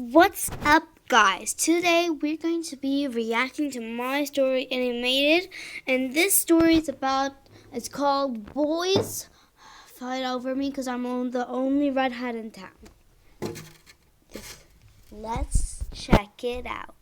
What's up, guys? Today we're going to be reacting to My Story Animated, and this story is it's called Boys Fight Over Me because I'm the only redhead in town. Let's check it out.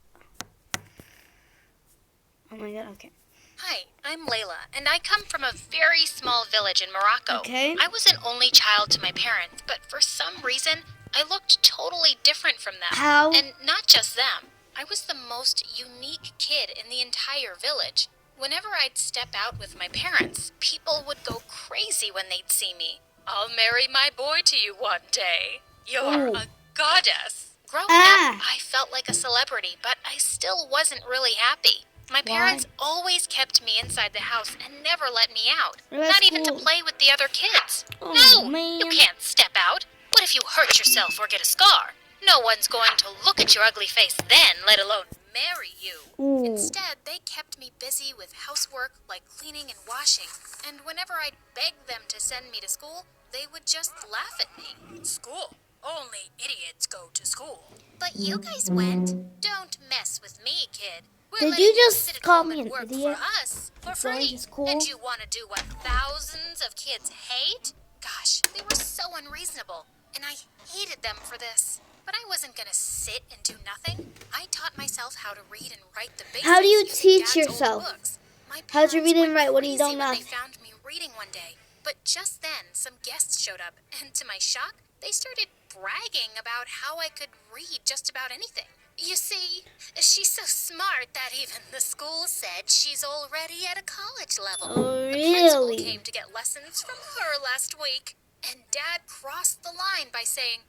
Oh my god, okay. Hi, I'm Layla, and I come from a very small village in Morocco. Okay. I was an only child to my parents, but for some reason, I looked totally different from them. How? And not just them. I was the most unique kid in the entire village. Whenever I'd step out with my parents, people would go crazy when they'd see me. I'll marry my boy to you one day. You're a goddess. Growing up, I felt like a celebrity, but I still wasn't really happy. My parents always kept me inside the house and never let me out. Not even to play with the other kids. No, man. You can't step out. What if you hurt yourself or get a scar? No one's going to look at your ugly face then, let alone marry you. Instead, they kept me busy with housework like cleaning and washing. And whenever I'd beg them to send me to school, they would just laugh at me. School? Only idiots go to school. But you guys went. Don't mess with me, kid. Did you just call me an idiot? For us, for free. And you want to do what thousands of kids hate? Gosh, they were so unreasonable, and I hated them for this. But I wasn't going to sit and do nothing. I taught myself how to read and write the basics. How do you using teach Dad's yourself? old books. My How do you read and write when you parents don't went know? crazy when they found me reading one day. But just then, some guests showed up, and to my shock, they started bragging about how I could read just about anything. You see, she's so smart that even the school said she's already at a college level. Oh, The principal really? came to get lessons from her last week, and Dad crossed the line by saying,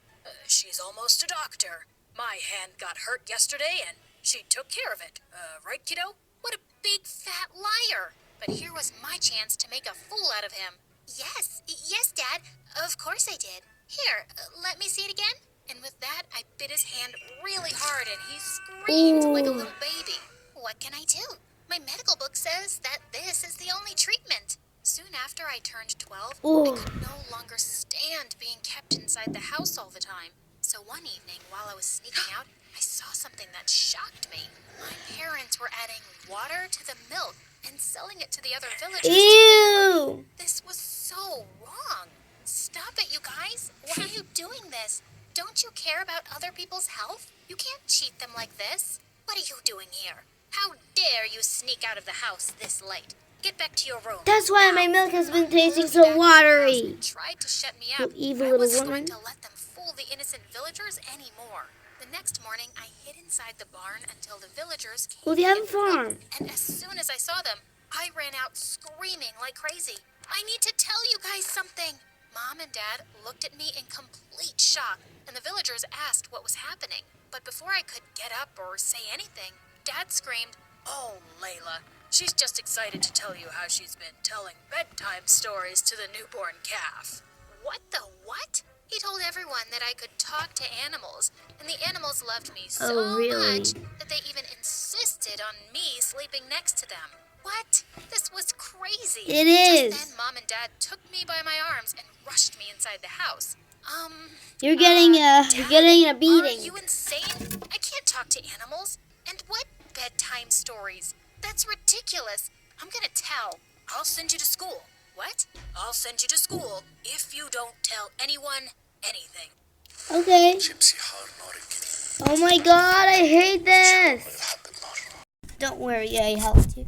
she's almost a doctor. My hand got hurt yesterday, and she took care of it. Right, kiddo? What a big fat liar. But here was my chance to make a fool out of him. Yes, Dad. Of course I did. Here, let me see it again. And with that, I bit his hand really hard, and he screamed like a little baby. What can I do? My medical book says that this is the only treatment. Soon after I turned 12, I could no longer stand being kept inside the house all the time. So one evening, while I was sneaking out, I saw something that shocked me. My parents were adding water to the milk and selling it to the other villagers. Ew! This was so wrong. Stop it, you guys. Why are you doing this? Don't you care about other people's health? You can't cheat them like this. What are you doing here? How dare you sneak out of the house this late? Get back to your room. That's why my milk has been tasting so watery. Tried to shut me up. You evil I little wasn't woman. going to let them fool the innocent villagers anymore. The next morning, I hid inside the barn until the villagers came. Well, they have a farm. And as soon as I saw them, I ran out screaming like crazy. I need to tell you guys something. Mom and Dad looked at me in complete shock, and the villagers asked what was happening. But before I could get up or say anything, Dad screamed, "Oh, Layla, she's just excited to tell you how she's been telling bedtime stories to the newborn calf." What the what? He told everyone that I could talk to animals, and the animals loved me so much that they even insisted on me sleeping next to them. What? This was crazy. It is. Just then, Mom and Dad took me by my arms and rushed me inside the house. You're getting Dad, a beating. Are you insane? I can't talk to animals. And what bedtime stories? That's ridiculous. I'm gonna tell. I'll send you to school. What? I'll send you to school if you don't tell anyone anything. Okay. Oh my god, I hate this. Don't worry, I helped you.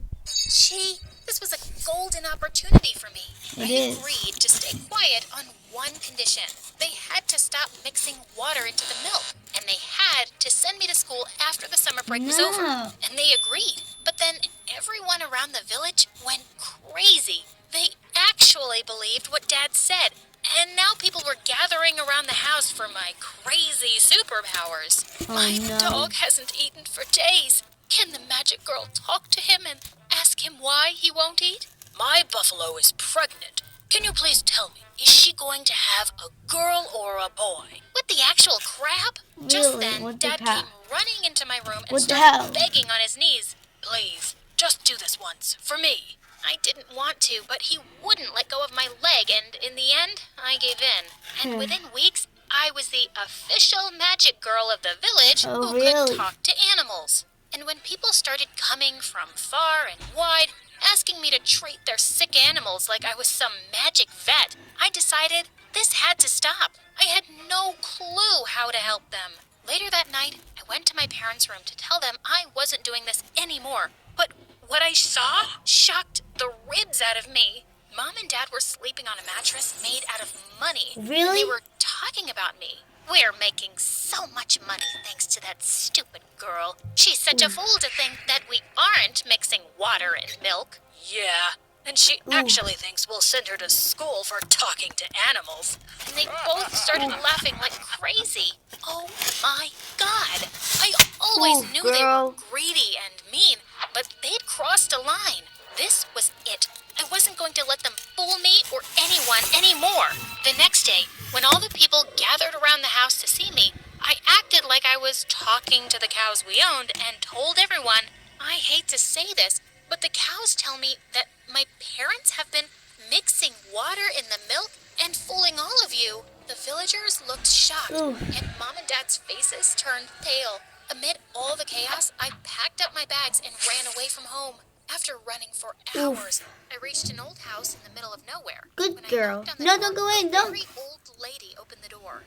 Gee, this was a golden opportunity for me. It is. Agreed to stay quiet on one condition. They had to stop mixing water into the milk, and they had to send me to school after the summer break was over. And they agreed. But then everyone around the village went crazy. They actually believed what Dad said. And now people were gathering around the house for my crazy superpowers. My dog hasn't eaten for days. Can the magic girl talk to him and ask him why he won't eat? My buffalo is pregnant. Can you please tell me, is she going to have a girl or a boy? What the actual crap? Really? Just then, What the Dad crap? came running into my room and What the started hell? begging on his knees. Please, just do this once, for me. I didn't want to, but he wouldn't let go of my leg, and in the end, I gave in. And within weeks, I was the official magic girl of the village Oh, who really? could talk to animals. And when people started coming from far and wide, asking me to treat their sick animals like I was some magic vet, I decided this had to stop. I had no clue how to help them. Later that night, I went to my parents' room to tell them I wasn't doing this anymore. But what I saw shocked the ribs out of me. Mom and Dad were sleeping on a mattress made out of money. Really? And they were talking about me. We're making so much money thanks to that stupid girl. She's such a fool to think that we aren't mixing water and milk. Yeah, and she actually thinks we'll send her to school for talking to animals. And they both started laughing like crazy. Oh my God! I always knew they were girl. greedy and mean, but they'd crossed a line. This was it. I wasn't going to let them fool me or anyone anymore. The next day, when all the people gathered around the house to see me, I acted like I was talking to the cows we owned and told everyone, I hate to say this, but the cows tell me that my parents have been mixing water in the milk and fooling all of you. The villagers looked shocked, and Mom and Dad's faces turned pale. Amid all the chaos, I packed up my bags and ran away from home. After running for hours, I reached an old house in the middle of nowhere. Good When I girl. knocked on the No, door, don't go in, a don't. very old lady opened the door.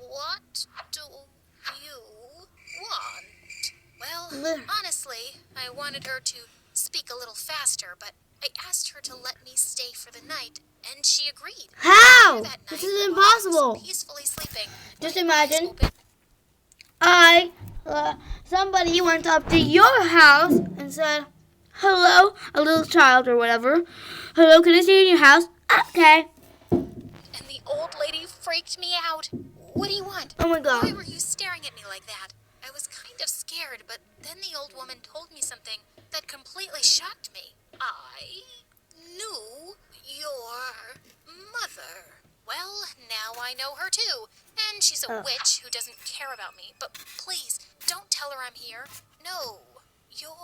What do you want? Well, honestly, I wanted her to speak a little faster, but I asked her to let me stay for the night, and she agreed. How? Later that This night, is while I was impossible. peacefully sleeping, Just my eyes imagine. opened. Somebody went up to your house and said, hello, a little child or whatever. Hello, can I stay in your house? Okay. And the old lady freaked me out. What do you want? Oh my Why God. were you staring at me like that? I was kind of scared, but then the old woman told me something that completely shocked me. I knew your mother. Well, now I know her too. And she's a witch who doesn't care about me. But please, don't tell her I'm here. No, your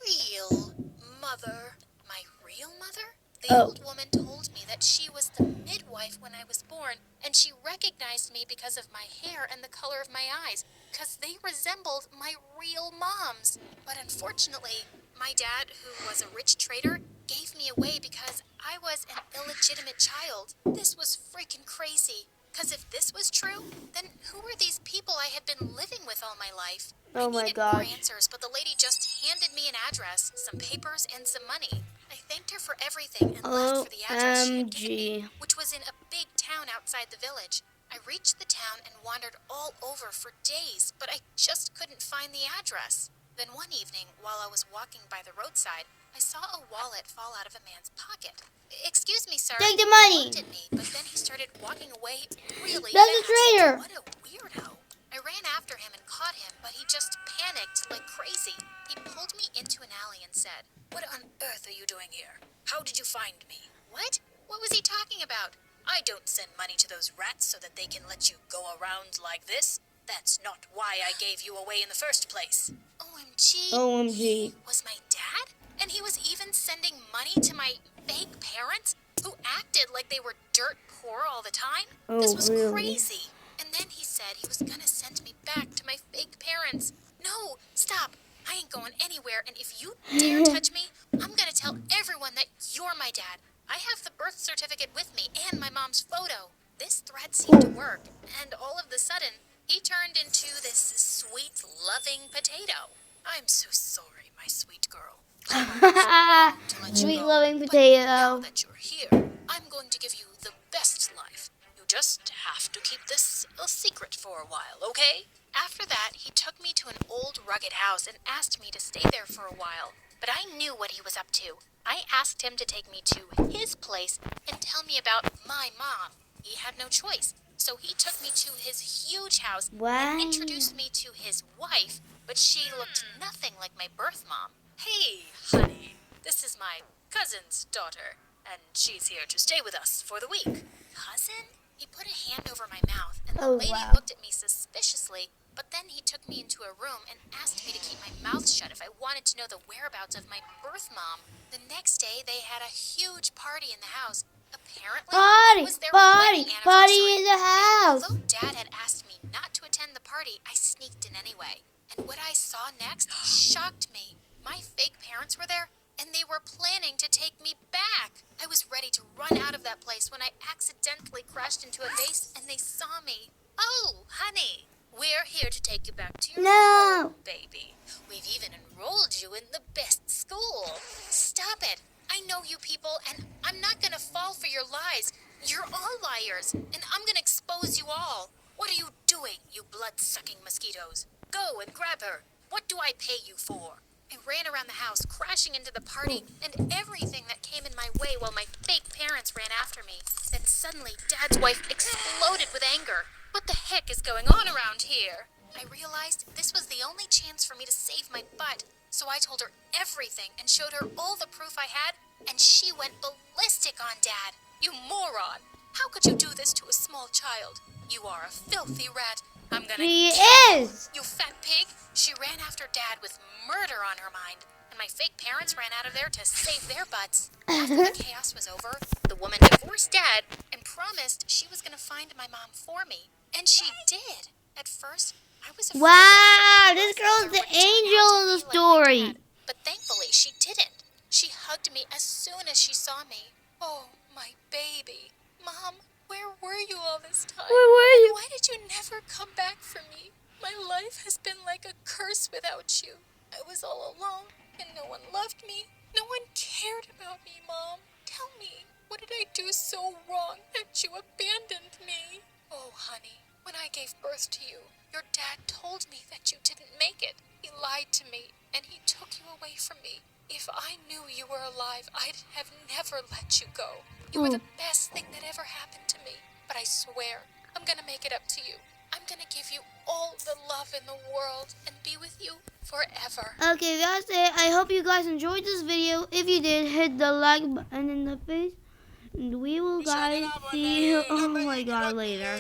real mother. My real mother? The old woman told me that she was the midwife when I was born, and she recognized me because of my hair and the color of my eyes, because they resembled my real mom's. But unfortunately, my dad, who was a rich trader, gave me away because I was an illegitimate child. This was freaking crazy. Because if this was true, then who were these people I had been living with all my life? Oh I my needed more gosh. answers, but the lady just handed me an address, some papers, and some money. I thanked her for everything and left for the address she had given me, which was in a big town outside the village. I reached the town and wandered all over for days, but I just couldn't find the address. Then one evening, while I was walking by the roadside, I saw a wallet fall out of a man's pocket. Excuse me, sir. Take the He money. looked at me, but then he started walking away really That's a fast. traitor. What a weirdo. I ran after him and caught him, but he just panicked like crazy. He pulled me into an alley and said, What on earth are you doing here? How did you find me? What? What was he talking about? I don't send money to those rats so that they can let you go around like this. That's not why I gave you away in the first place. OMG. OMG. He was my dad? And he was even sending money to my fake parents who acted like they were dirt poor all the time? This was really? crazy. And then he said he was gonna send me back to my fake parents. No, stop. I ain't going anywhere, and if you dare touch me, I'm gonna tell everyone that you're my dad. I have the birth certificate with me and my mom's photo. This threat seemed to work, and all of a sudden, he turned into this sweet, loving potato. I'm so sorry, my sweet girl. To let you Sweet go. loving But now potato. that you're here, I'm going to give you the best life. You just have to keep this a secret for a while, okay? After that, he took me to an old rugged house and asked me to stay there for a while. But I knew what he was up to. I asked him to take me to his place and tell me about my mom. He had no choice. So he took me to his huge house Wow. and introduced me to his wife, but she looked nothing like my birth mom. Hey, honey, this is my cousin's daughter, and she's here to stay with us for the week. Cousin? He put a hand over my mouth, and the Oh, lady wow. looked at me suspiciously, but then he took me into a room and asked me to keep my mouth shut if I wanted to know the whereabouts of my birth mom. The next day, they had a huge party in the house. Apparently, my was their Party! wedding Party anniversary. in the house! Although Dad had asked me not to attend the party, I sneaked in anyway. And what I saw next shocked me. My fake parents were there, and they were planning to take me back. I was ready to run out of that place when I accidentally crashed into a vase, and they saw me. Oh, honey, we're here to take you back to your home, baby. We've even enrolled you in the best school. Stop it. I know you people, and I'm not gonna fall for your lies. You're all liars, and I'm gonna expose you all. What are you doing, you blood-sucking mosquitoes? Go and grab her. What do I pay you for? I ran around the house, crashing into the party and everything that came in my way while my fake parents ran after me. Then suddenly, Dad's wife exploded with anger. What the heck is going on around here? I realized this was the only chance for me to save my butt. So I told her everything and showed her all the proof I had, and she went ballistic on Dad. You moron! How could you do this to a small child? You are a filthy rat. I'm gonna He kill is! you, fat pig! She ran after Dad with murder on her mind, and my fake parents ran out of there to save their butts. After the chaos was over, the woman divorced Dad and promised she was gonna find my mom for me. And she did. At first, I was afraid Wow, that my this birth girl's mother the would turn out angel to of the be like my story. dad. But thankfully, she didn't. She hugged me as soon as she saw me. Oh, my baby. Mom, where were you all this time? Where were you? Why did you never come back for me? My life has been like a curse without you. I was all alone, and no one loved me. No one cared about me, Mom. Tell me, what did I do so wrong that you abandoned me? Oh, honey, when I gave birth to you, your dad told me that you didn't make it. He lied to me, and he took you away from me. If I knew you were alive, I'd have never let you go. You were the best thing that ever happened to me. But I swear, I'm gonna make it up to you. I'm gonna give you all the love in the world and be with you forever. Okay, that's it. I hope you guys enjoyed this video. If you did, hit the like button in the face. And we will guys see you, oh my god, later.